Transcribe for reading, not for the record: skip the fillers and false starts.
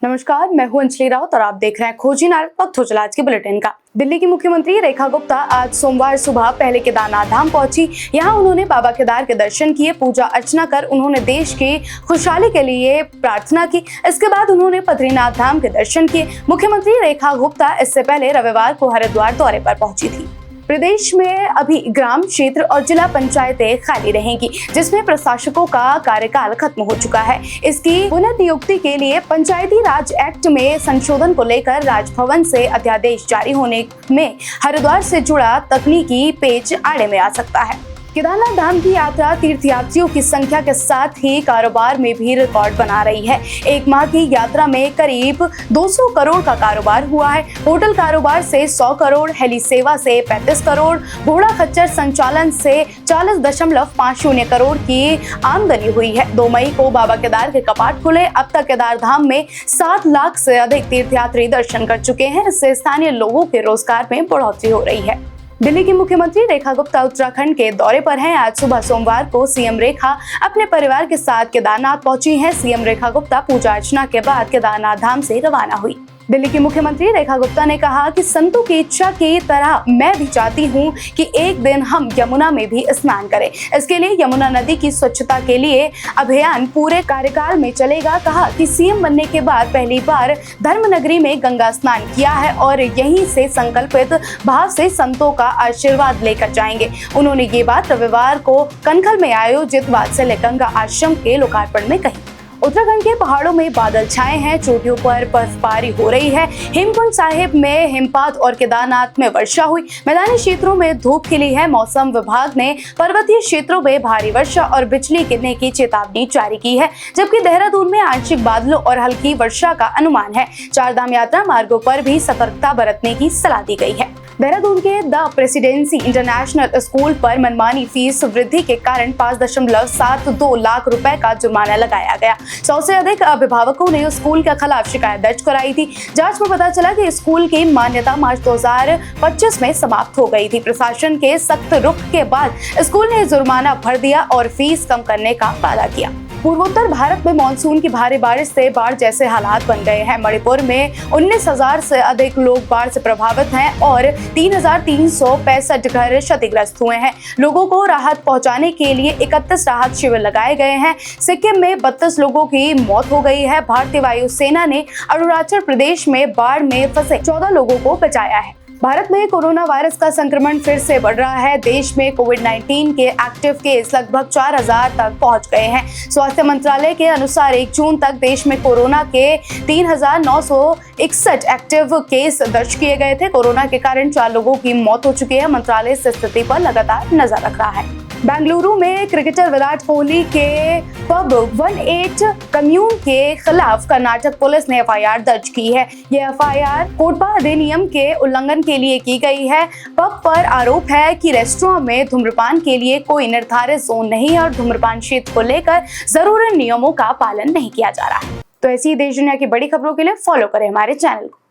नमस्कार, मैं हूं अंजलि राउत और आप देख रहे हैं खोजी नारद। वक्त हो चला आज के बुलेटिन का। दिल्ली की मुख्यमंत्री रेखा गुप्ता आज सोमवार सुबह पहले केदारनाथ धाम पहुंची। यहां उन्होंने बाबा केदार के दर्शन किए, पूजा अर्चना कर उन्होंने देश की खुशहाली के लिए प्रार्थना की। इसके बाद उन्होंने बद्रीनाथ धाम के दर्शन किए। मुख्यमंत्री रेखा गुप्ता इससे पहले रविवार को हरिद्वार दौरे पर पहुंची थी। प्रदेश में अभी ग्राम क्षेत्र और जिला पंचायतें खाली रहेंगी, जिसमें प्रशासकों का कार्यकाल खत्म हो चुका है। इसकी पुनर्नियुक्ति के लिए पंचायती राज एक्ट में संशोधन को लेकर राजभवन से अध्यादेश जारी होने में हरिद्वार से जुड़ा तकनीकी पेच आड़े में आ सकता है। केदारनाथ धाम की यात्रा तीर्थयात्रियों की संख्या के साथ ही कारोबार में भी रिकॉर्ड बना रही है। एक माह की यात्रा में करीब 200 करोड़ का कारोबार हुआ है। होटल कारोबार से 100 करोड़, हेली सेवा से 35 करोड़, घोड़ा खच्चर संचालन से 40.50 करोड़ की आमदनी हुई है। 2 मई को बाबा केदार के कपाट खुले। अब तक केदार धाम में 7 लाख से अधिक तीर्थयात्री दर्शन कर चुके हैं। इससे स्थानीय लोगों के रोजगार में बढ़ोतरी हो रही है। दिल्ली की मुख्यमंत्री रेखा गुप्ता उत्तराखंड के दौरे पर हैं। आज सुबह सोमवार को सीएम रेखा अपने परिवार के साथ केदारनाथ पहुंची हैं। सीएम रेखा गुप्ता पूजा अर्चना के बाद केदारनाथ धाम से रवाना हुई। दिल्ली की मुख्यमंत्री रेखा गुप्ता ने कहा कि संतों की इच्छा की तरह मैं भी चाहती हूं कि एक दिन हम यमुना में भी स्नान करें। इसके लिए यमुना नदी की स्वच्छता के लिए अभियान पूरे कार्यकाल में चलेगा। कहा कि सीएम बनने के बाद पहली बार धर्मनगरी में गंगा स्नान किया है और यहीं से संकल्पित भाव से संतों का आशीर्वाद लेकर जाएंगे। उन्होंने ये बात रविवार को कनखल में आयोजित वात्सल्य गंगा आश्रम के लोकार्पण में कही। उत्तराखंड के पहाड़ों में बादल छाए हैं, चोटियों पर बर्फबारी हो रही है। हेमकुंड साहिब में हिमपात और केदारनाथ में वर्षा हुई। मैदानी क्षेत्रों में धूप खिली है। मौसम विभाग ने पर्वतीय क्षेत्रों में भारी वर्षा और बिजली गिरने की चेतावनी जारी की है, जबकि देहरादून में आंशिक बादलों और हल्की वर्षा का अनुमान है। चारधाम यात्रा मार्गों पर भी सतर्कता बरतने की सलाह दी गई है। देहरादून के द प्रेसिडेंसी इंटरनेशनल स्कूल पर मनमानी फीस वृद्धि के कारण 5.72 लाख रुपए का जुर्माना लगाया गया। 100 से अधिक अभिभावकों ने स्कूल के खिलाफ शिकायत दर्ज कराई थी। जांच में पता चला कि स्कूल की मान्यता मार्च 2025 में समाप्त हो गई थी। प्रशासन के सख्त रुख के बाद स्कूल ने जुर्माना भर दिया और फीस कम करने का वादा किया। पूर्वोत्तर भारत में मानसून की भारी बारिश से बाढ़ जैसे हालात बन गए हैं। मणिपुर में 19,000 से अधिक लोग बाढ़ से प्रभावित हैं और 3,365 घर क्षतिग्रस्त हुए हैं। लोगों को राहत पहुंचाने के लिए 31 राहत शिविर लगाए गए हैं। सिक्किम में 32 लोगों की मौत हो गई है। भारतीय वायुसेना ने अरुणाचल प्रदेश में बाढ़ में फंसे 14 लोगों को बचाया है। भारत में कोरोना वायरस का संक्रमण फिर से बढ़ रहा है। देश में कोविड-19 के एक्टिव केस लगभग 4,000 तक पहुंच गए हैं। स्वास्थ्य मंत्रालय के अनुसार 1 जून तक देश में कोरोना के 3,961 एक्टिव केस दर्ज किए गए थे। कोरोना के कारण 4 लोगों की मौत हो चुकी है। मंत्रालय इस स्थिति पर लगातार नजर रख रहा है। बेंगलुरु में क्रिकेटर विराट कोहली के पब 18 कम्यून के खिलाफ कर्नाटक पुलिस ने एफआईआर दर्ज की है। यह एफआईआर कोटपा अधिनियम के उल्लंघन के लिए की गई है। पब पर आरोप है कि रेस्टोरेंट में धूम्रपान के लिए कोई निर्धारित जोन नहीं है और धूम्रपान क्षेत्र को लेकर जरूरी नियमों का पालन नहीं किया जा रहा है। तो ऐसी देश दुनिया की बड़ी खबरों के लिए फॉलो करें हमारे चैनल को।